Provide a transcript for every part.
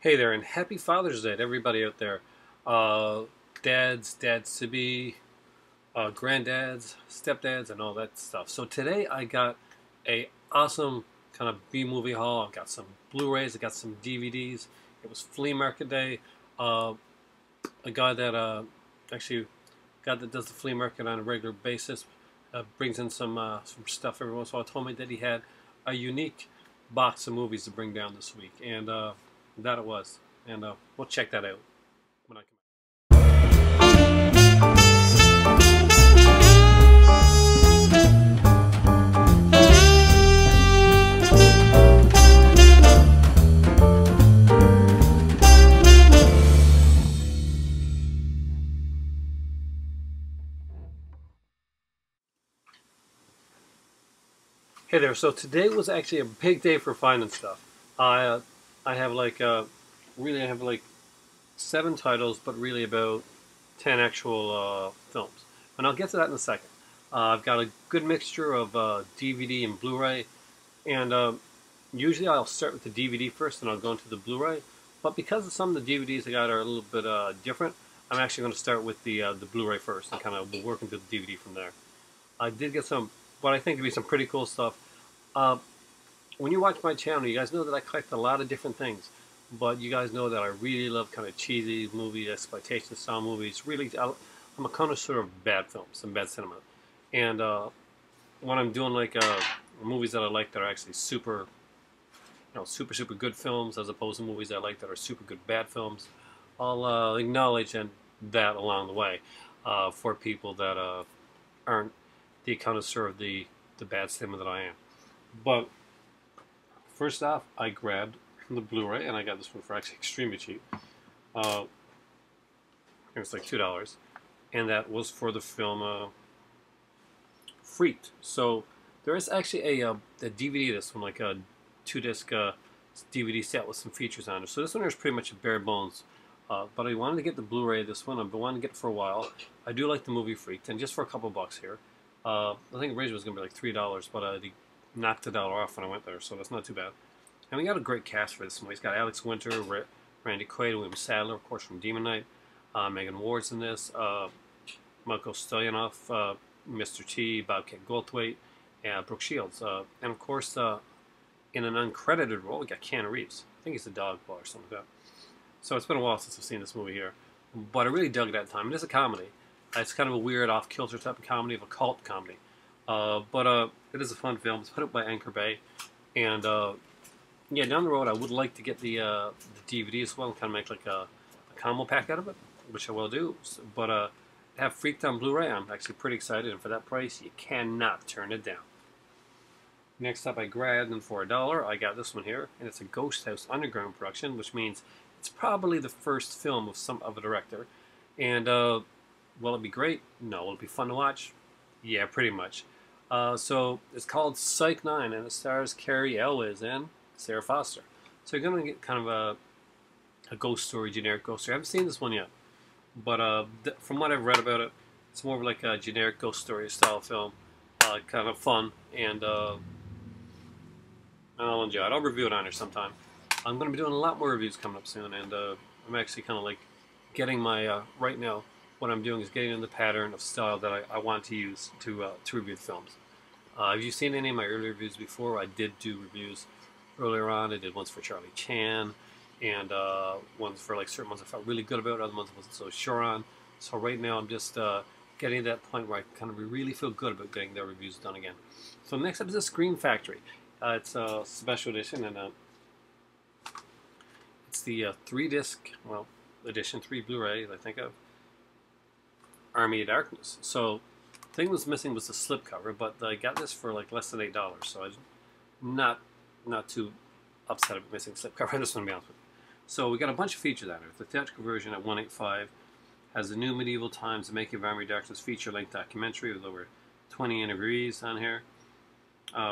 Hey there, and happy Father's Day to everybody out there. Uh, dads to be, granddads, stepdads, and all that stuff. So today I got a awesome kind of B movie haul. I've got some Blu-rays, I got some DVDs. It was flea market day. Uh, a guy that actually guy that does the flea market on a regular basis brings in some stuff every once in a while. Told me that he had a unique box of movies to bring down this week, and that it was. And we'll check that out when I come. Hey there. So today was actually a big day for finding stuff. I uh, I have really I have like 7 titles, but really about 10 actual films. And I'll get to that in a second. I've got a good mixture of DVD and Blu-ray, and usually I'll start with the DVD first, and I'll go into the Blu-ray. But because of some of the DVDs I got are a little bit different, I'm actually going to start with the Blu-ray first, and kind of work into the DVD from there. I did get some, what I think to be some pretty cool stuff. Uh, when you watch my channel, you guys know that I collect a lot of different things. But you guys know that I really love kind of cheesy movies, exploitation style movies. Really, I'm a connoisseur of bad films and bad cinema. And when I'm doing movies that I like that are actually super, super good films, as opposed to movies I like that are super good bad films, I'll acknowledge and that along the way for people that aren't the connoisseur of the bad cinema that I am. But first off, I grabbed the Blu-ray, and I got this one for actually extremely cheap. It was like $2, and that was for the film Freaked. So there is actually a DVD of this one, like a 2-disc DVD set with some features on it. So this one is pretty much a bare bones. But I wanted to get the Blu-ray of this one. I've been wanting to get it for a while. I do like the movie Freaked, and just for a couple bucks here. I think originally it was going to be like $3, but they knocked $1 off when I went there, so that's not too bad. And we got a great cast for this movie. It's got Alex Winter, Randy Quaid, William Sadler, of course, from Demon Knight. Megan Ward's in this. Michael Stoyanov, Mr. T, Bobcat Goldthwait, and Brooke Shields. And of course, in an uncredited role, we got Keanu Reeves. I think he's a dog boy or something like that. So it's been a while since I've seen this movie here. But I really dug it at the time. It is a comedy. It's kind of a weird, off-kilter type of comedy, of a cult comedy. But it is a fun film. It's put up by Anchor Bay. And yeah, down the road, I would like to get the DVD as well and kind of make like a combo pack out of it, which I will do. But have Freaked on Blu-ray, I'm actually pretty excited. And for that price, you cannot turn it down. Next up, I grabbed, and for $1, I got this one here. And it's a Ghost House Underground production, which means it's probably the first film of a director. And will it be great? No. Will it be fun to watch? Yeah, pretty much. So it's called Psych 9, and it stars Carrie Elwes and Sarah Foster. So you're going to get kind of a ghost story, generic ghost story. I haven't seen this one yet, but from what I've read about it, it's more of like a generic ghost story style film, kind of fun, and I'll enjoy it. I'll review it on here sometime. I'm going to be doing a lot more reviews coming up soon, and I'm actually kind of like getting my, right now, what I'm doing is getting in the pattern of style that I want to use to review the films. Have you seen any of my earlier reviews before? I did do reviews earlier on. I did ones for Charlie Chan, and ones for like certain ones I felt really good about, other ones I wasn't so sure on. So right now I'm just getting to that point where I kind of really feel good about getting their reviews done again. So next up is the Scream Factory. It's a special edition, and it's the 3-disc, well, edition, 3 Blu-ray, I think of, Army of Darkness. So the thing was missing was the slipcover, but I got this for like less than $8, so I'm not too upset about missing slipcover. I just want to be honest with you. So we got a bunch of features on it. The theatrical version at 185 has the new Medieval Times, the Making of Army of Darkness feature-length documentary with over 20 interviewees on here.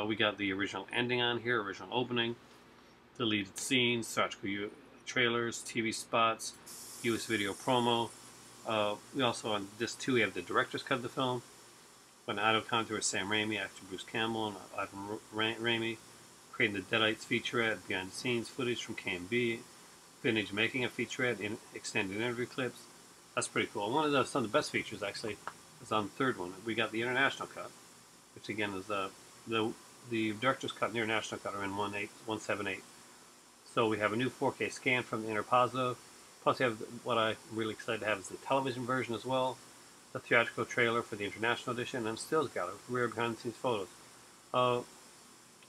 We got the original ending on here, original opening, deleted scenes, theatrical trailers, TV spots, US video promo. We also, on this too, we have the director's cut of the film. When auto contour Sam Raimi, actor Bruce Campbell, and Ivan Raimi, creating the Deadites featurette, behind the scenes footage from KMB, vintage making of featurette in extended interview clips. That's pretty cool. One of some of the best features actually is on the third one. We got the international cut, which again is the director's cut and the international cut are in 178. So we have a new 4K scan from the inner positive. Plus, we have what I'm really excited to have is the television version as well, the theatrical trailer for the international edition, and stills gallery with rare behind-the-scenes photos.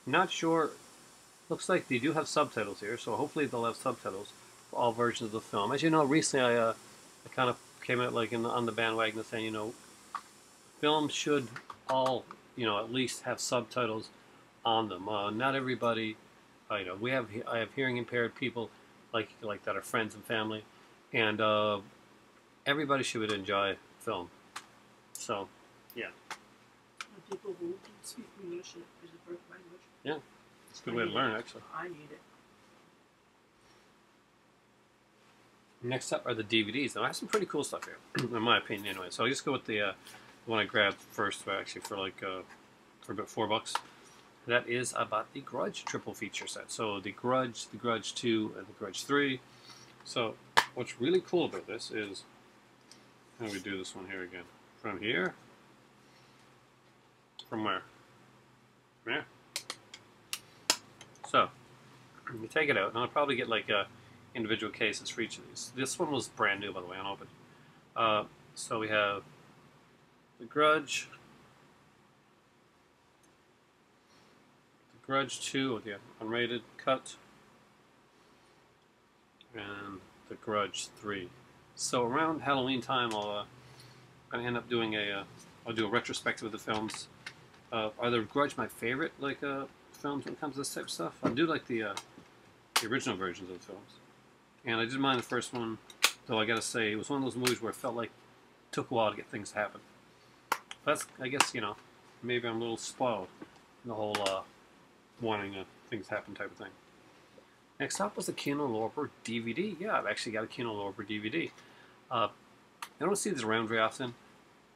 Not sure. Looks like they do have subtitles here, so hopefully they'll have subtitles for all versions of the film. As you know, recently I kind of came out like on the bandwagon saying, you know, films should all, you know, at least have subtitles on them. Not everybody, you know, I have hearing impaired people like that are friends and family, and everybody should enjoy film. So, yeah. And people who can speak English is a first language. Yeah, it's a good way to learn, actually. I need it. Next up are the DVDs. Now I have some pretty cool stuff here, in my opinion, anyway. So I'll just go with the one I grabbed first, actually for like for about $4. That is about the Grudge triple feature set. So the Grudge 2, and the Grudge 3. So what's really cool about this is, how do we do this one here again? From here? From where? From here. So you take it out, and I'll probably get like individual cases for each of these. This one was brand new, by the way, unopened. So we have the Grudge, the Grudge 2 with the unrated cut, and the Grudge 3. So around Halloween time, I'll end up doing I'll do a retrospective of the films. Are the Grudge my favorite films when it comes to this type of stuff? I do like the original versions of the films. And I didn't mind the first one, though I gotta say, it was one of those movies where it felt like it took a while to get things to happen. But that's, I guess, you know, maybe I'm a little spoiled in the whole wanting things to happen type of thing. Next up was the Kino Lorber DVD. Yeah, I've actually got a Kino Lorber DVD. I don't see these around very often,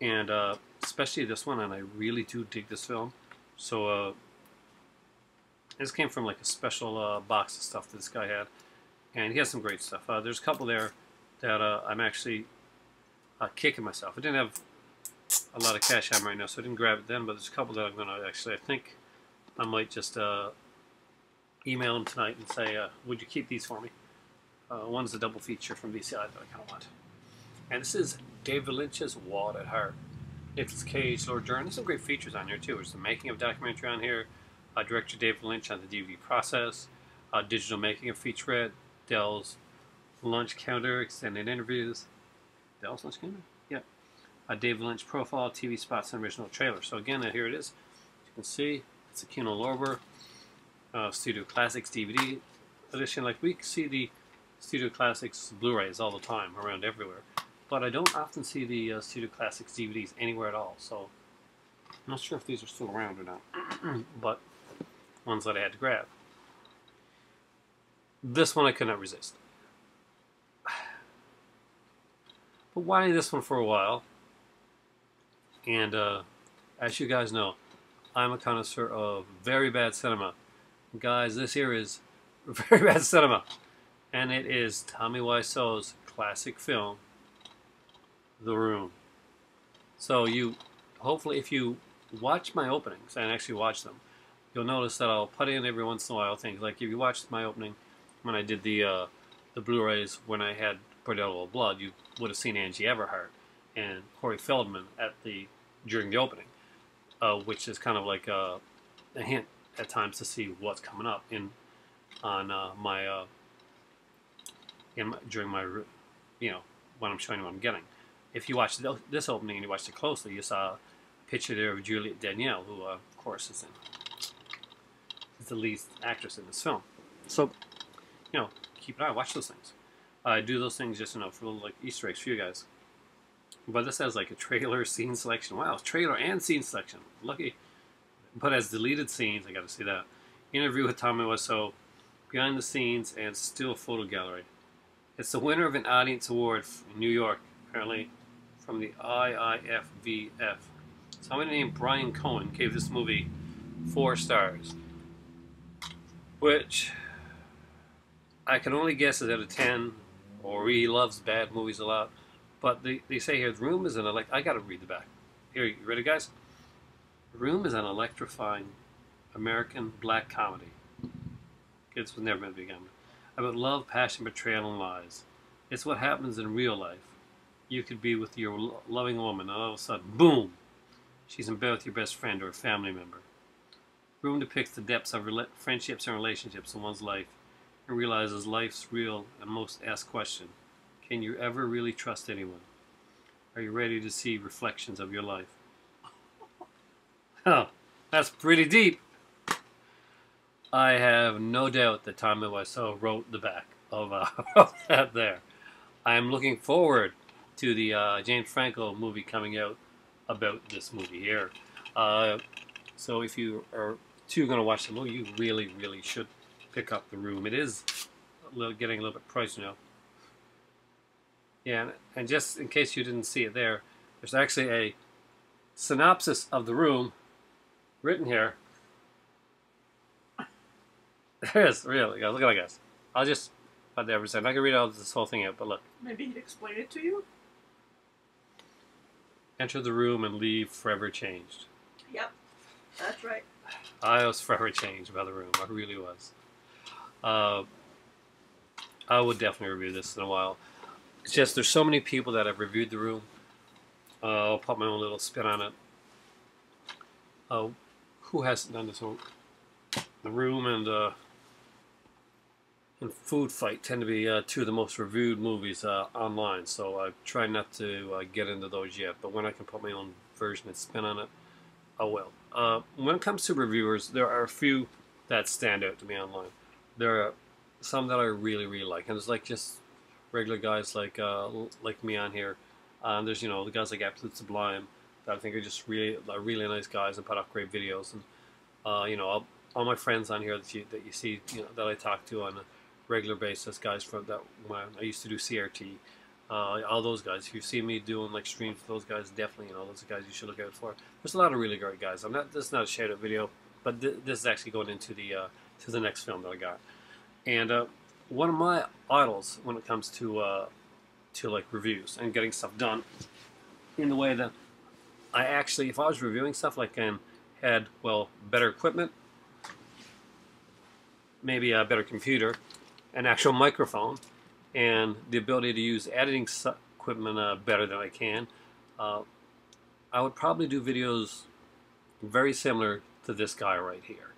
and especially this one, and I really do dig this film. So this came from like a special box of stuff that this guy had. And he has some great stuff. There's a couple there that I'm actually kicking myself. I didn't have a lot of cash on right now, so I didn't grab it then, but there's a couple that I'm going to actually, I think I might just email them tonight and say, would you keep these for me? One's a double feature from VCI that I kind of want. And this is David Lynch's Wild at Heart. Nicolas Cage, Laura Dern. There's some great features on here, too. There's the making of documentary on here, director David Lynch on the DVD process, digital making of featurette, Dell's lunch counter, extended interviews. Dell's lunch counter? Yeah. David Lynch profile, TV spots, and original trailer. So again, here it is. You can see it's a Kino Lorber Studio Classics DVD edition. Like we see the Studio Classics Blu-rays all the time around everywhere, but I don't often see the Studio Classics DVDs anywhere at all. So I'm not sure if these are still around or not, but ones that I had to grab. This one I could not resist. But why this one for a while? And as you guys know, I'm a connoisseur of very bad cinema. Guys, this here is very bad cinema. And it is Tommy Wiseau's classic film, The Room. So hopefully if you watch my openings, and actually watch them, you'll notice that I'll put in every once in a while things like if you watched my opening when I did the Blu-rays when I had Bordello of Blood, you would have seen Angie Everhart and Corey Feldman during the opening, which is kind of like a hint at times to see what's coming up during my you know, when I'm showing you what I'm getting. If you watch this opening and you watched it closely, you saw a picture there of Juliette Danielle, who of course is the lead actress in this film. So, you know, keep an eye, watch those things. I do those things just, you know, for little like Easter eggs for you guys. But this has like a trailer scene selection. Wow, trailer and scene selection. Lucky. But as deleted scenes, I got to see that. Interview with Tommy Wiseau, behind the scenes, and still photo gallery. It's the winner of an audience award in New York, apparently, from the IIFVF. Somebody named Brian Cohen gave this movie 4 stars, which I can only guess it out of 10, or he loves bad movies a lot. But they say here, The Room is I gotta read the back. Here, you ready, guys? The Room is an electrifying American black comedy. Kids was never meant to be a comedy. About love, passion, betrayal, and lies. It's what happens in real life. You could be with your loving woman, and all of a sudden, boom! She's in bed with your best friend or a family member. Room depicts the depths of friendships and relationships in one's life and realizes life's real and most asked question. Can you ever really trust anyone? Are you ready to see reflections of your life? Oh, that's pretty deep. I have no doubt that Tommy Wiseau wrote the back of that there. I'm looking forward to the James Franco movie coming out about this movie here. So if you are going to watch the movie, you really, really should pick up The Room. It is getting a little bit pricey now. Yeah, and just in case you didn't see it there's actually a synopsis of The Room written here. There is, really. Look at that, guys. I'll just put that percent. I can read all this whole thing out, but look. Maybe he'd explain it to you? Enter the room and leave forever changed. Yep, that's right. I was forever changed by The Room. I really was. I would definitely review this in a while. It's just there's so many people that have reviewed The Room. I'll put my own little spin on it. Who hasn't done this one? The Room and Food Fight tend to be two of the most reviewed movies online, so I try not to get into those yet, but when I can put my own version and spin on it, I will. When it comes to reviewers, there are a few that stand out to me online. There are some that I really, really like, and there's like just regular guys like me on here. There's the guys like Absolute Sublime that I think are just really nice guys and put up great videos, and all my friends on here that you see that I talk to on a regular basis, guys from that when I used to do CRT, all those guys. If you see me doing like streams with those guys, definitely those are guys you should look out for. There's a lot of really great guys. This is not a shout out video, but this is actually going into the next film that I got. And one of my idols when it comes to like reviews and getting stuff done in the way that I actually, if I was reviewing stuff like and had better equipment, maybe a better computer, an actual microphone, and the ability to use editing equipment better than I can, I would probably do videos very similar to this guy right here.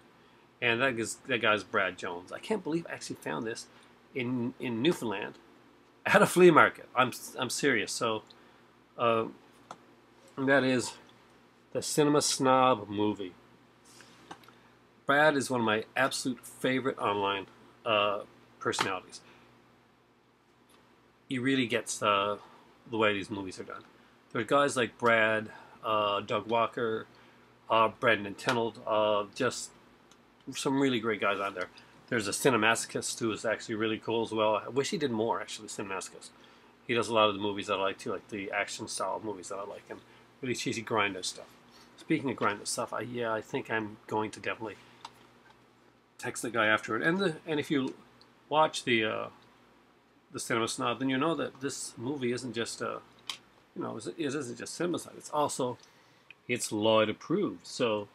And that guy's Brad Jones. I can't believe I actually found this in Newfoundland at a flea market. I'm serious. So that is the Cinema Snob movie. Brad is one of my absolute favorite online personalities. He really gets the way these movies are done. There are guys like Brad, Doug Walker, Brandon Tenold, just some really great guys on there. There's a Cinemasochist who is actually really cool as well. I wish he did more, actually, Cinemasochist. He does a lot of the movies that I like too, like the action style movies that I like, and really cheesy grinder stuff. Speaking of grinder stuff, I think I'm going to definitely text the guy after it. And if you watch the Cinema Snob, then you know that this movie isn't just it isn't just Cinema Snob. It's Lloyd approved. So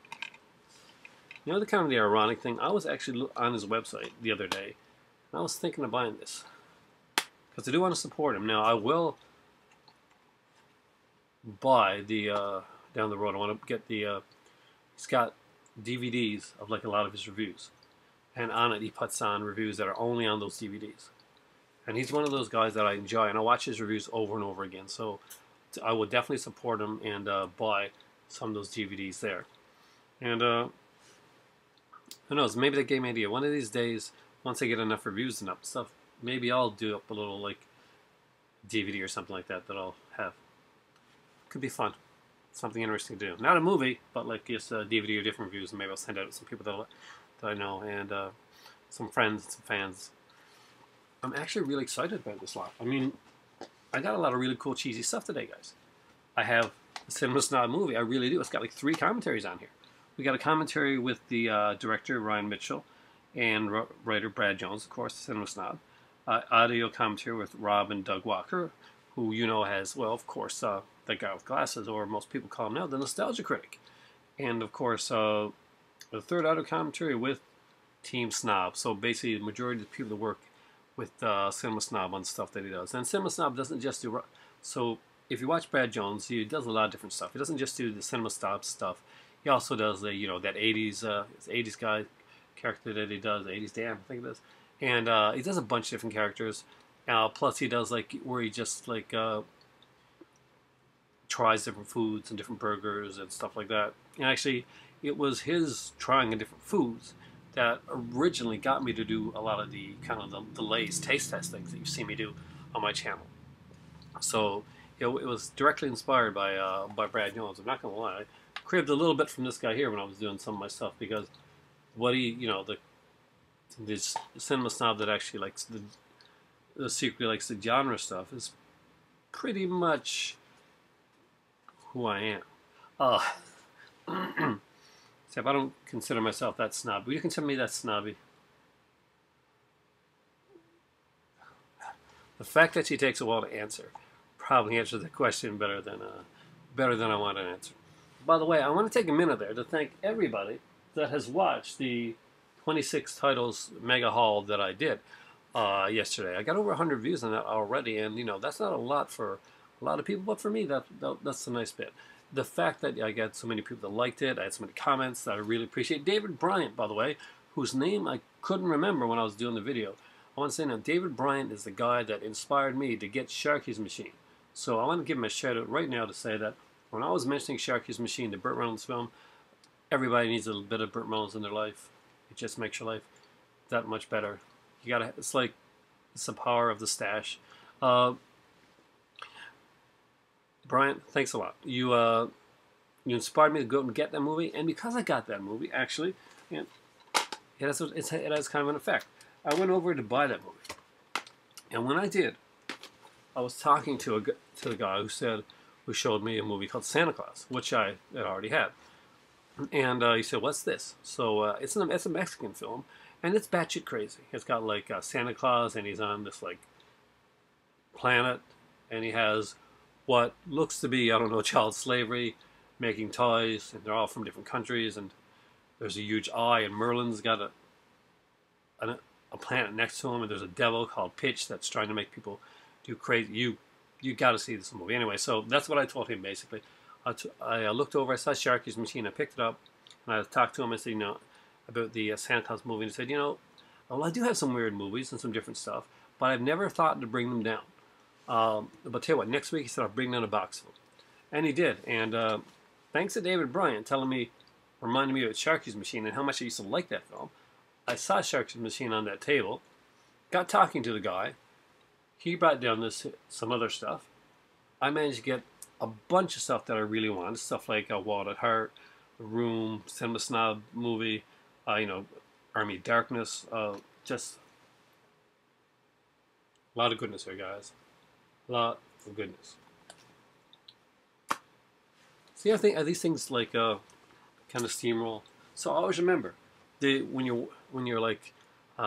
the kind of the ironic thing. I was actually on his website the other day, and I was thinking of buying this because I do want to support him. Now I will buy the down the road. I want to get the. He's got DVDs of like a lot of his reviews, and on it he puts on reviews that are only on those DVDs. And he's one of those guys that I enjoy, and I watch his reviews over and over again. So I would definitely support him and buy some of those DVDs there. And who knows? Maybe that gave me an idea. One of these days, once I get enough reviews and up stuff, maybe I'll do up a little like DVD or something like that I'll have. Could be fun. Something interesting to do. Not a movie, but like just a DVD of different reviews, and maybe I'll send out to some people that I know and some friends and some fans. I'm actually really excited about this lot. I mean, I got a lot of really cool cheesy stuff today, guys. I have the Cinema Snob movie. I really do. It's got like 3 commentaries on here. We got a commentary with the director, Ryan Mitchell, and writer Brad Jones, of course, the Cinema Snob. Audio commentary with Rob and Doug Walker, who you know has, well, of course, the guy with glasses, or most people call him now, the Nostalgia Critic. And, of course, the third audio commentary with Team Snob. So basically, the majority of the people that work with Cinema Snob on stuff that he does. And Cinema Snob doesn't just do... So if you watch Brad Jones, he does a lot of different stuff. He doesn't just do the Cinema Snob stuff. He also does the, you know, that 80s guy character that he does, 80s Dan, I think it is. And he does a bunch of different characters. Plus he does like where he just like tries different foods and different burgers and stuff like that. And actually, it was his trying of different foods that originally got me to do a lot of the kind of the Lay's taste test things that you see me do on my channel. So it was directly inspired by Brad Jones. I'm not gonna lie, I cribbed a little bit from this guy here when I was doing some of my stuff, because what he, you know, this Cinema Snob that actually likes the secretly likes the genre stuff is pretty much who I am. Except I don't consider myself that snobby. Will you consider me that snobby? The fact that she takes a while to answer probably answers the question better than I want to answer. By the way, I want to take a minute there to thank everybody that has watched the 26 titles mega haul that I did yesterday. I got over 100 views on that already, and you know that's not a lot for a lot of people, but for me that's a nice bit. The fact that I got so many people that liked it, I had so many comments that I really appreciate. David Bryant, by the way, whose name I couldn't remember when I was doing the video. I want to say now, David Bryant is the guy that inspired me to get Sharky's Machine. So I want to give him a shout out right now to say that when I was mentioning Sharky's Machine, the Burt Reynolds film, everybody needs a little bit of Burt Reynolds in their life. It just makes your life that much better. You gotta, it's like, it's the power of the stash. Brian, thanks a lot. You inspired me to go and get that movie, and because I got that movie, actually, it has kind of an effect. I went over to buy that movie, and when I did, I was talking to the guy who showed me a movie called Santa Claus, which I had already had, and he said, "What's this?" So it's a Mexican film, and it's batshit crazy. It's got like Santa Claus, and he's on this like planet, and he has what looks to be, I don't know, child slavery, making toys, and they're all from different countries, and there's a huge eye, and Merlin's got a planet next to him, and there's a devil called Pitch that's trying to make people do crazy. You got to see this movie anyway. So that's what I told him basically. I looked over, I saw Sharky's Machine, I picked it up, and I talked to him. I said, you know, about the Santa Claus movie, and he said, you know, well, I do have some weird movies and some different stuff, but I've never thought to bring them down. But tell you what, next week he said I'll bring down a box of them, and he did. And thanks to David Bryant reminding me of Sharky's Machine and how much I used to like that film. I saw Sharky's Machine on that table, got talking to the guy. He brought down some other stuff. I managed to get a bunch of stuff that I really wanted, stuff like Wild at Heart, The Room, Cinema Snob movie, you know, Army of Darkness, just a lot of goodness here, guys. A lot of goodness. See, I think these things like kind of steamroll. So always remember, when you're like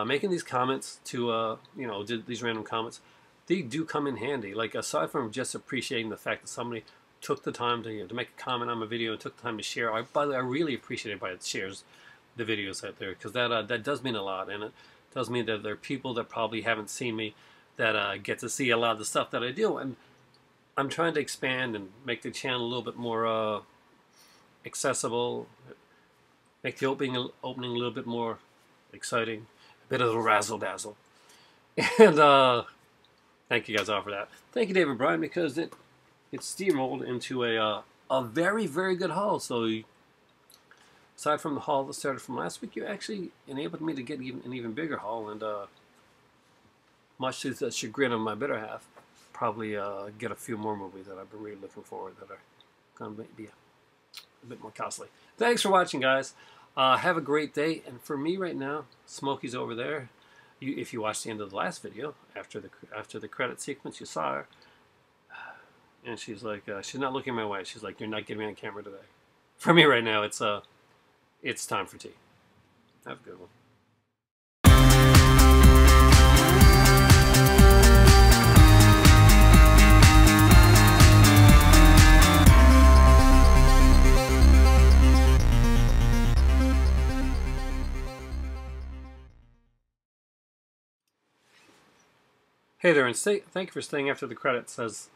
making these comments to you know, these random comments, they do come in handy. Like aside from just appreciating the fact that somebody took the time to, you know, to make a comment on my video and took the time to share. By the way, I really appreciate everybody that shares the videos out there, because that does mean a lot, and it does mean that there are people that probably haven't seen me that get to see a lot of the stuff that I do, and I'm trying to expand and make the channel a little bit more accessible, make the opening a little bit more exciting, a bit of a razzle dazzle, and thank you guys all for that. Thank you, David Bryan, because it steamrolled into a very, very good haul. So aside from the haul that started from last week, you actually enabled me to get an even bigger haul, and much to the chagrin of my better half, probably get a few more movies that I've been really looking forward that are going to be a bit more costly. Thanks for watching, guys. Have a great day. And for me right now, Smokey's over there. If you watched the end of the last video, after the credit sequence, you saw her, and she's like, she's not looking my way. She's like, "You're not getting me on camera today." For me right now, it's time for tea. Have a good one. Hey there, and thank you for staying after the credits. As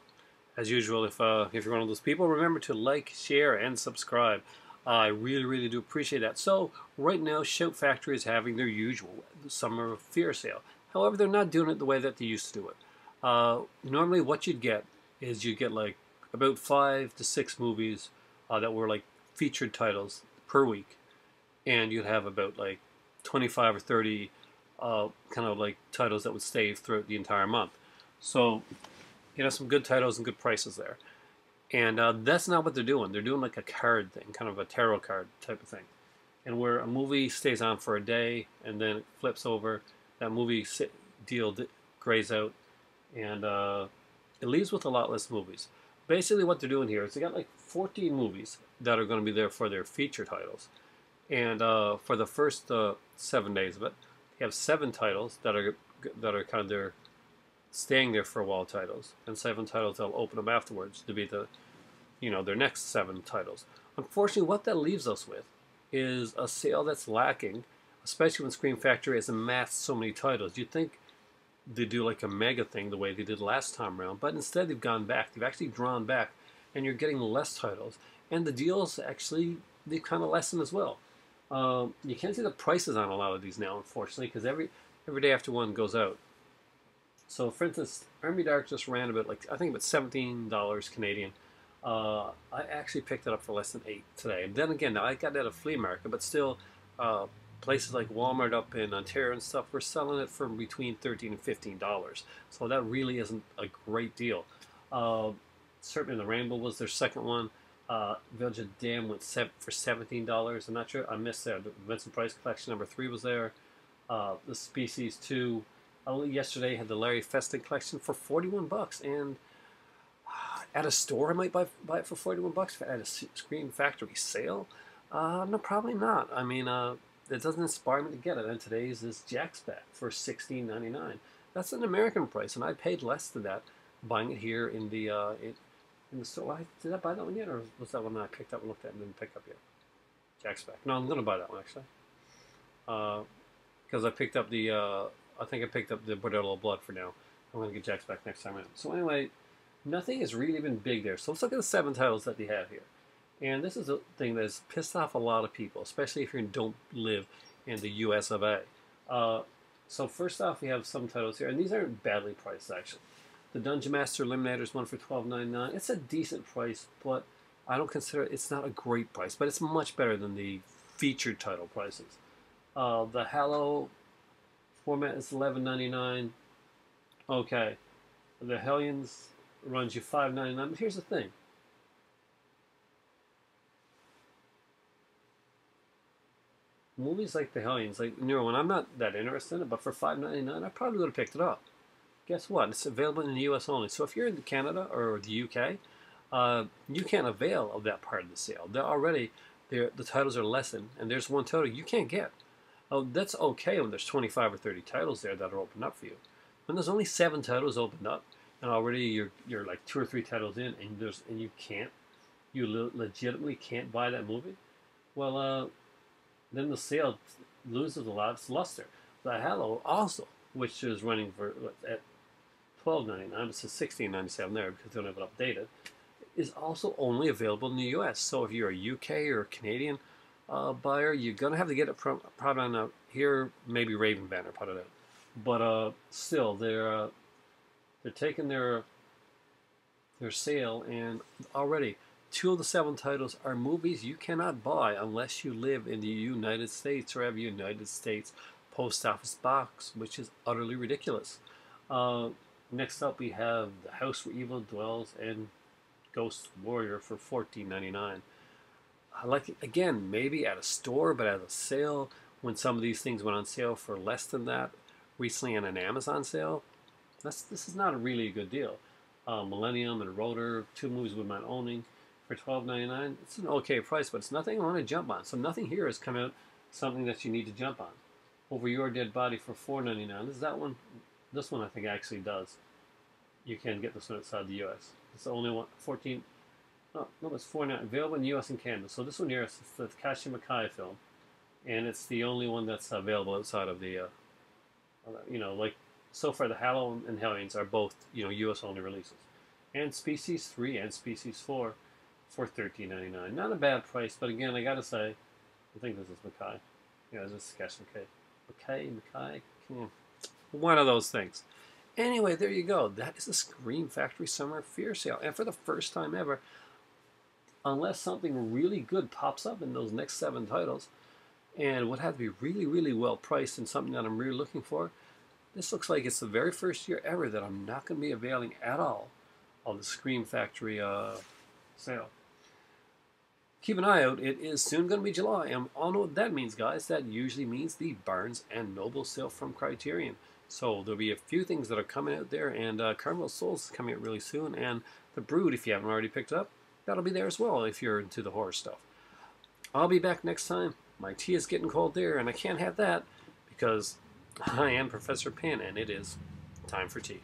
usual, if you're one of those people, remember to like, share, and subscribe. I really, really do appreciate that. So right now, Shout Factory is having their usual summer fear sale. However, they're not doing it the way that they used to do it. Normally, what you'd get is you get like about 5 to 6 movies that were like featured titles per week, and you'd have about like 25 or 30 kind of like titles that would stay throughout the entire month. So some good titles and good prices there. And that's not what they're doing. They're doing like a card thing, kind of a tarot card type of thing, and where a movie stays on for a day and then it flips over. That movie deal grays out, and it leaves with a lot less movies. Basically, what they're doing here is they got like 14 movies that are going to be there for their feature titles, and for the first 7 days of it, they have 7 titles that are kind of their staying there for a while titles, and 7 titles they'll open up afterwards to be their next 7 titles. Unfortunately, what that leaves us with is a sale that's lacking, especially when Scream Factory has amassed so many titles. You'd think they do like a mega thing the way they did last time around, but instead they've gone back. They've actually drawn back, and you're getting less titles, and the deals actually they've kind of lessened as well. You can't see the prices on a lot of these now, unfortunately, because every day after one goes out. So, for instance, Army Dark just ran about I think about $17 Canadian. I actually picked it up for less than 8 today. And then again, now I got it at a flea market, but still, places like Walmart up in Ontario and stuff were selling it for between $13 and $15. So that really isn't a great deal. Uh, Certainly, the Rainbow was their second one. Village of Dam went for $17. I'm not sure I missed that. The Vincent Price Collection #3 was there. The Species 2. Yesterday had the Larry Festin collection for $41, and at a store I might buy it for $41. At a Screen Factory sale, no, probably not. I mean, it doesn't inspire me to get it. And today's is Jack's back for $16.99. That's an American price, and I paid less than that buying it here in the store. Did I buy that one yet, or was that one that I picked up and looked at and didn't pick up yet? Jack's back. No, I'm gonna buy that one actually, because I picked up the. I think I picked up the Bordello Blood for now. I'm gonna get Jack's back next time out. So anyway, nothing has really been big there. So let's look at the 7 titles that they have here. And this is a thing that has pissed off a lot of people, especially if you don't live in the US of A. So first off, we have some titles here, and these aren't badly priced actually. The Dungeon Master Eliminators one for $12.99. It's a decent price, but I don't consider it's not a great price, but it's much better than the featured title prices. The Hallow format is $11.99. Okay, the Hellions runs you $5.99. But here's the thing: movies like the Hellions, like one, I'm not that interested in it, but for $5.99, I probably would have picked it up. Guess what? It's available in the U.S. only. So if you're in Canada or the U.K., you can't avail of that part of the sale. The titles are lessened, and there's one title you can't get. Oh, that's okay when there's 25 or 30 titles there that are opened up for you. When there's only 7 titles opened up, and already you're like 2 or 3 titles in, and you legitimately can't buy that movie. Well, then the sale loses a lot of its luster. The Hallow also, which is running at $12.99, it says $16.97 there because they don't have it updated, is also only available in the U.S. So if you're a UK or a Canadian buyer, you're gonna have to get it probably on here, maybe Raven Banner put it out. But still, they're taking their sale, and already 2 of the 7 titles are movies you cannot buy unless you live in the United States or have a United States post office box, which is utterly ridiculous. Next up, we have The House Where Evil Dwells and Ghost Warrior for $14.99. I like it again, maybe at a store, but at a sale, when some of these things went on sale for less than that recently on an Amazon sale, this is not a really good deal. Millennium and Rotor, 2 movies we mind owning for $12.99. It's an okay price, but it's nothing I want to jump on. So nothing here has come out something that you need to jump on. Over Your Dead Body for $4.99. This is that one. This one I think actually does. You can get this one outside the U.S. It's the only one. 14. Oh, no, it's $4.99. Available in the U.S. and Canada. So this one here is the Kashi Makai film, and it's the only one that's available outside of the, like So far, the Hallow and Hellions are both, U.S. only releases, and Species 3 and Species 4 for $13.99. Not a bad price, but again, I gotta say, I think this is Mackay. Yeah, this is Sketch Mackay. Yeah. One of those things. Anyway, there you go. That is a Scream Factory Summer Fear Sale. And for the first time ever, unless something really good pops up in those next 7 titles, and would have to be really, really well priced and something that I'm really looking for, this looks like it's the very first year ever that I'm not going to be availing at all of the Scream Factory sale. Keep an eye out. It is soon going to be July, and all know what that means, guys. That usually means the Barnes and Noble sale from Criterion. So there'll be a few things that are coming out there, and Carnival Souls is coming out really soon, and The Brood, if you haven't already picked up, that'll be there as well if you're into the horror stuff. I'll be back next time. My tea is getting cold there, and I can't have that because I am Professor Pin, and it is time for tea.